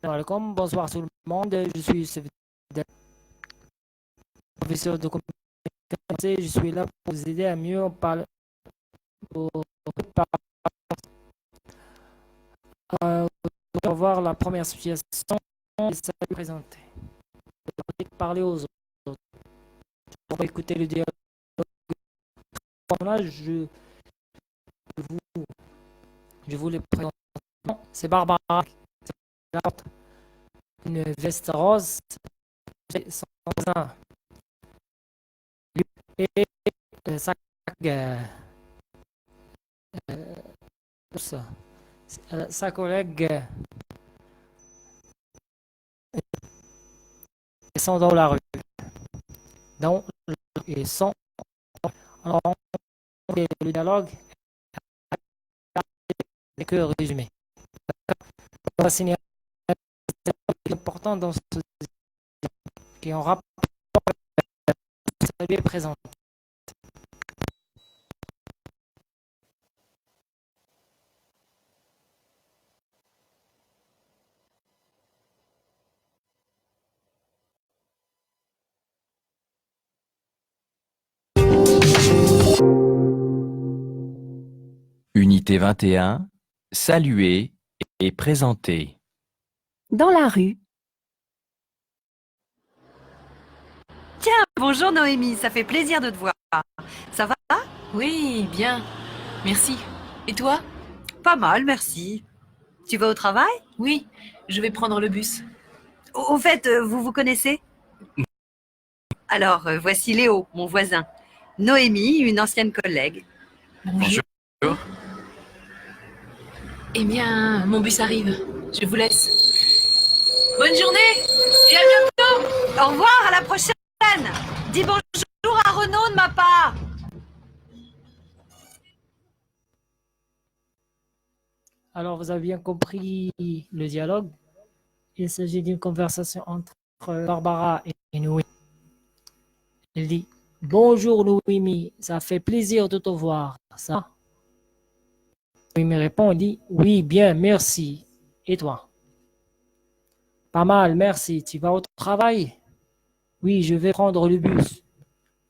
Salam alaikum, bonsoir tout le monde. Je suis professeur de communication français. Je suis là pour vous aider à mieux parler, pour, euh, pour voir la première situation et ça va présenter. Parler aux autres. On va écouter le dialogue. Là, vous, je vous le présente. C'est Barbara qui porte une veste rose. Son cousin et sa sa collègue sont dans la rue. Donc, ils sont. Alors, le dialogue n'est que résumé. On va signaler important dans ce qui est en rapport avec le présent. Unité 21, saluer et présenter. Dans la rue. Tiens, bonjour Noémie, ça fait plaisir de te voir. Ça va? Oui, bien. Merci. Et toi? Pas mal, merci. Tu vas au travail? Oui, je vais prendre le bus. Au fait, vous vous connaissez? Alors, voici Léo, mon voisin. Noémie, une ancienne collègue. Bonjour. Eh bien, mon bus arrive. Je vous laisse. Bonne journée et à bientôt. Au revoir, à la prochaine. Dis bonjour à Renaud de ma part. Alors, vous avez bien compris le dialogue. Il s'agit d'une conversation entre Barbara et Noémie. Elle dit bonjour Noémie, ça fait plaisir de te voir. Ça? Noémie répond, elle dit oui, bien, merci. Et toi? Pas mal, merci. Tu vas au travail? Oui, je vais prendre le bus.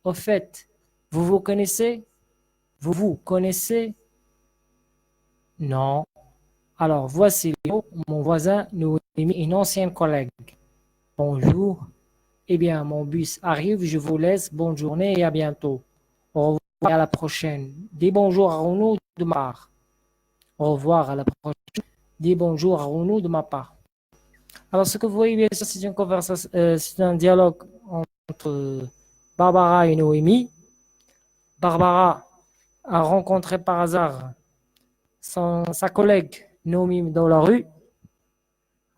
Au fait, vous vous connaissez? Vous vous connaissez? Non. Alors, voici Léo, mon voisin, Noémie, une ancienne collègue. Bonjour. Eh bien, mon bus arrive, je vous laisse. Bonne journée et à bientôt. Au revoir et à la prochaine. Dis bonjour à Renaud de ma part. Au revoir à la prochaine. Dis bonjour à Renaud de ma part. Alors, ce que vous voyez, bien sûr, c'est une conversation, c'est un dialogue entre Barbara et Noémie. Barbara a rencontré par hasard sa collègue Noémie dans la rue,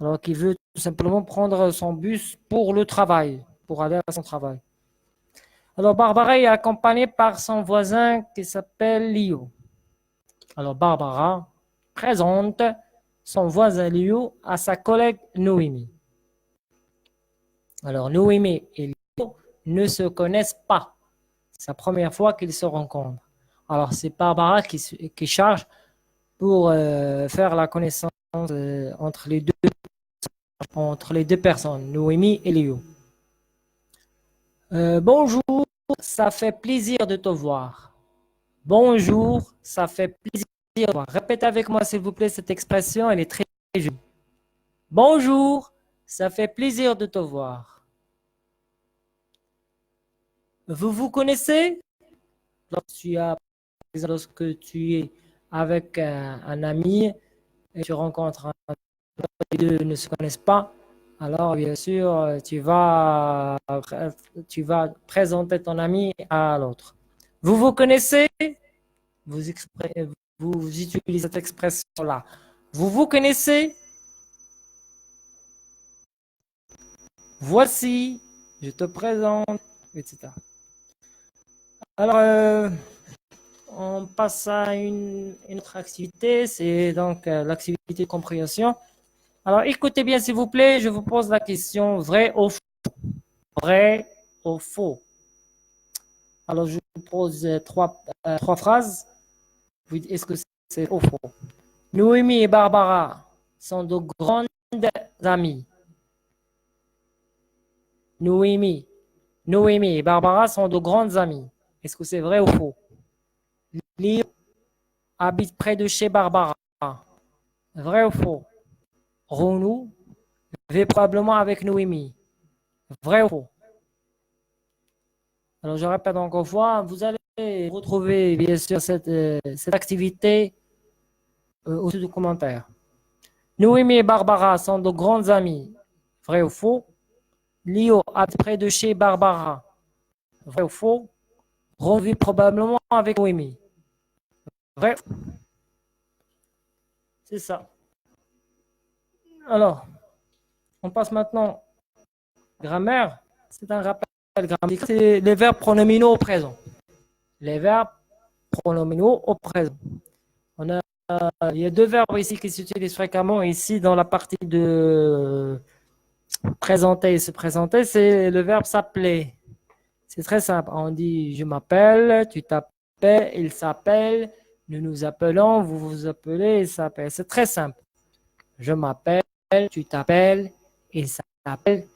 alors qu'il veut tout simplement prendre son bus pour le travail, pour aller à son travail. Alors, Barbara est accompagnée par son voisin qui s'appelle Léo. Alors, Barbara présente son voisin Léo à sa collègue Noémie. Alors, Noémie et Léo ne se connaissent pas. C'est la première fois qu'ils se rencontrent. Alors, c'est Barbara qui charge pour faire la connaissance entre les deux personnes, Noémie et Léo. Bonjour, ça fait plaisir de te voir. Bonjour, ça fait plaisir de te voir. Répète avec moi, s'il vous plaît, cette expression, elle est très jolie. Bonjour, ça fait plaisir de te voir. Vous vous connaissez? Lorsque tu es avec un ami et tu rencontres les deux ne se connaissent pas, alors bien sûr, tu vas présenter ton ami à l'autre. Vous vous connaissez? Vous utilisez cette expression-là. Vous vous connaissez? Voici, je te présente, etc. Alors, on passe à une autre activité, c'est donc l'activité de compréhension. Alors, écoutez bien, s'il vous plaît, je vous pose la question vrai ou faux. Vrai ou faux. Alors, je vous pose trois phrases. Vous dites, est-ce que c'est faux ou faux? Noémie et Barbara sont de grandes amies. Noémie et Barbara sont de grandes amies. Est-ce que c'est vrai ou faux? Léo habite près de chez Barbara. Vrai ou faux? Renou vit probablement avec Noémie. Vrai ou faux? Alors je répète encore une fois, vous allez retrouver bien sûr cette activité au-dessus du commentaire. Noémie et Barbara sont de grandes amies. Vrai ou faux? Léo habite près de chez Barbara. Vrai ou faux? Ron vit probablement avec Noémie. Vrai? C'est ça. Alors, on passe maintenant grammaire. C'est un rappel grammatique. C'est les verbes pronominaux au présent. Les verbes pronominaux au présent. Il y a deux verbes ici qui s'utilisent fréquemment ici dans la partie de présenter et se présenter. C'est le verbe s'appeler. C'est très simple. On dit je m'appelle, tu t'appelles, il s'appelle, nous nous appelons, vous vous appelez, il s'appelle. C'est très simple. Je m'appelle, tu t'appelles, il s'appelle,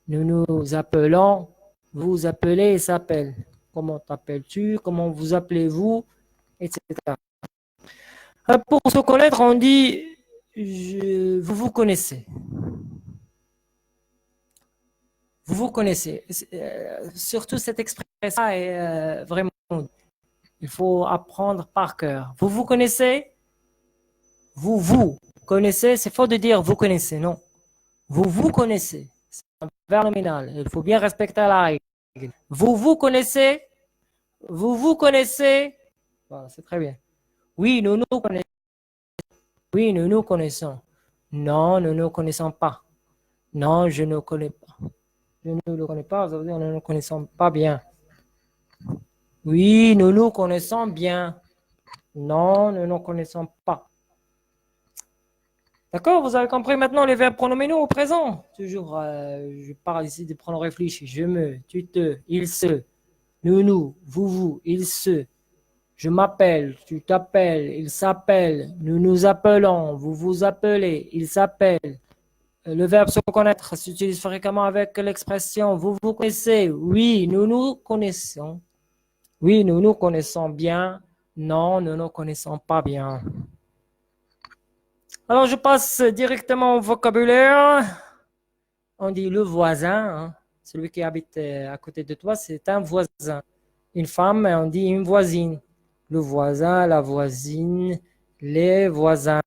nous nous appelons, vous vous appelez, il s'appelle. Comment t'appelles-tu? Comment vous appelez-vous? Etc. Pour se connaître, on dit vous vous connaissez. Vous vous connaissez. Surtout cette expression est vraiment, il faut apprendre par cœur. Vous vous connaissez? Vous connaissez, c'est faux de dire vous connaissez, non. Vous connaissez. C'est un verbe nominal. Il faut bien respecter la règle. Vous connaissez? Vous connaissez? Voilà, c'est très bien. Oui, nous nous connaissons. Oui, nous nous connaissons. Non, nous ne nous connaissons pas. Non, je ne connais pas. Je ne le connais pas, ça veut dire nous ne nous connaissons pas bien. Oui, nous nous connaissons bien. Non, nous ne nous connaissons pas. D'accord, vous avez compris maintenant les verbes pronominaux au présent. Toujours, je parle ici des pronoms réfléchis. Je me, tu te, il se, nous, vous, il se. Je m'appelle, tu t'appelles, il s'appelle, nous nous appelons, vous vous appelez, il s'appelle. Le verbe se connaître s'utilise fréquemment avec l'expression vous vous connaissez. Oui, nous nous connaissons. Oui, nous nous connaissons bien. Non, nous ne nous connaissons pas bien. Alors, je passe directement au vocabulaire. On dit le voisin, hein. Celui qui habite à côté de toi, c'est un voisin. Une femme, on dit une voisine. Le voisin, la voisine, les voisins.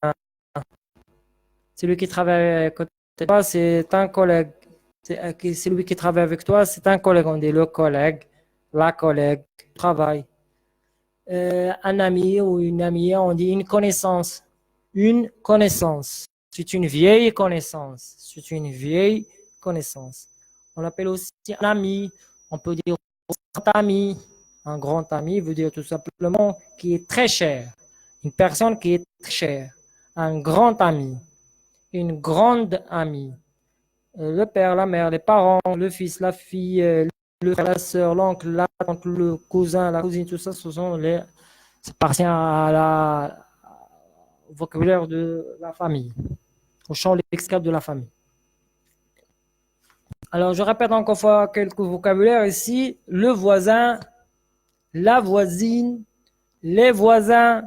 Celui qui travaille à côté de toi, c'est un collègue. Celui qui travaille avec toi, c'est un collègue. On dit le collègue, la collègue, travail. Un ami ou une amie, on dit une connaissance. Une connaissance. C'est une vieille connaissance. C'est une vieille connaissance. On appelle aussi un ami. On peut dire un grand ami. Un grand ami veut dire tout simplement qui est très cher. Une personne qui est très chère. Un grand ami. Une grande amie. Le père, la mère, les parents, le fils, la fille, le frère, la soeur, l'oncle, la tante, le cousin, la cousine, tout ça, ça appartient au vocabulaire de la famille, au champ lexical de la famille. Alors, je répète encore une fois quelques vocabulaires ici. Le voisin, la voisine, les voisins,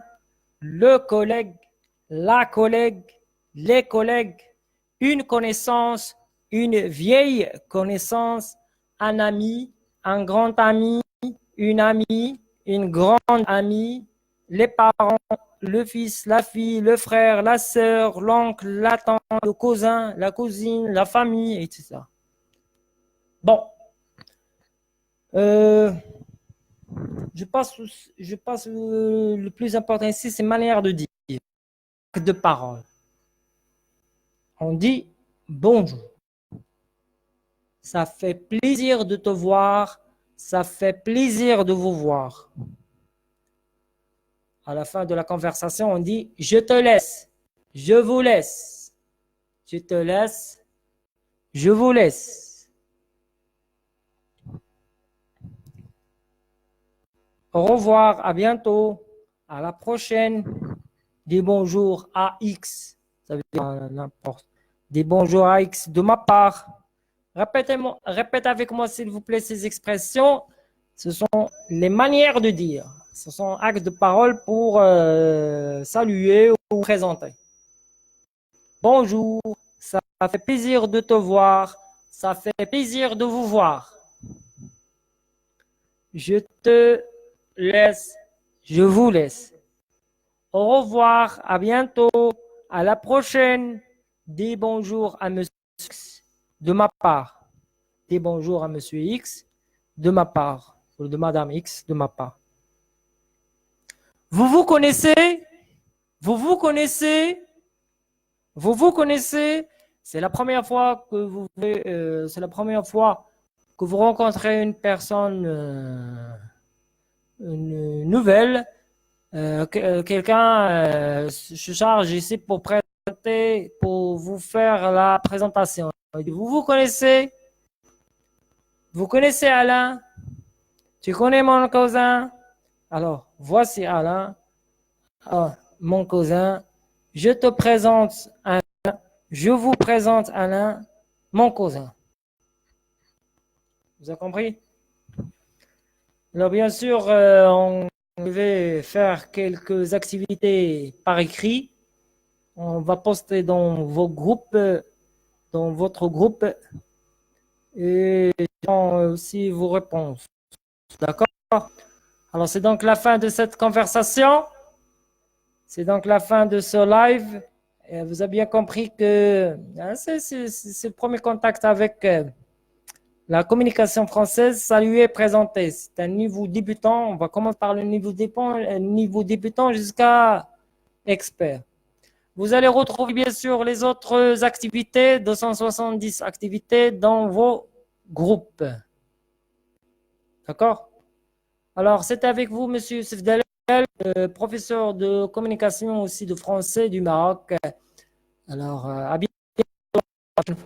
le collègue, la collègue, les collègues, une connaissance, une vieille connaissance, un ami, un grand ami, une amie, une grande amie, les parents, le fils, la fille, le frère, la sœur, l'oncle, la tante, le cousin, la cousine, la famille, etc. Bon. Je passe le plus important ici, c'est manière de dire, de parole. On dit bonjour. Ça fait plaisir de te voir. Ça fait plaisir de vous voir. À la fin de la conversation, on dit je te laisse. Je vous laisse. Je te laisse. Je vous laisse. Au revoir, à bientôt, à la prochaine. Dis bonjour à X. Ça veut dire n'importe. Dis bonjour à X de ma part. Répète avec moi, s'il vous plaît, ces expressions. Ce sont les manières de dire. Ce sont actes de parole pour saluer ou présenter. Bonjour, ça fait plaisir de te voir. Ça fait plaisir de vous voir. Je te laisse, je vous laisse. Au revoir, à bientôt, à la prochaine. Dis bonjour à Monsieur X de ma part. Dis bonjour à Monsieur X de ma part, ou de Madame X de ma part. Vous vous connaissez? Vous vous connaissez? Vous vous connaissez? C'est la première fois que c'est la première fois que vous rencontrez une personne une nouvelle. Quelqu'un se charge ici pour présenter, pour vous faire la présentation. Vous vous connaissez? Vous connaissez Alain? Tu connais mon cousin? Alors, voici Alain, mon cousin. Je te présente Alain. Je vous présente Alain, mon cousin. Vous avez compris? Alors, bien sûr, on vais faire quelques activités par écrit. On va poster dans vos groupes, dans votre groupe, et aussi vos réponses. D'accord? Alors, c'est donc la fin de cette conversation. C'est donc la fin de ce live. Et vous avez bien compris que c'est le premier contact avec la communication française. Saluer, présenter. C'est un niveau débutant. On va commencer par le niveau débutant jusqu'à expert. Vous allez retrouver bien sûr les autres activités, 270 activités dans vos groupes. D'accord? Alors, c'est avec vous, Monsieur Youssef Dalel, professeur de communication aussi de français du Maroc. Alors, à bientôt.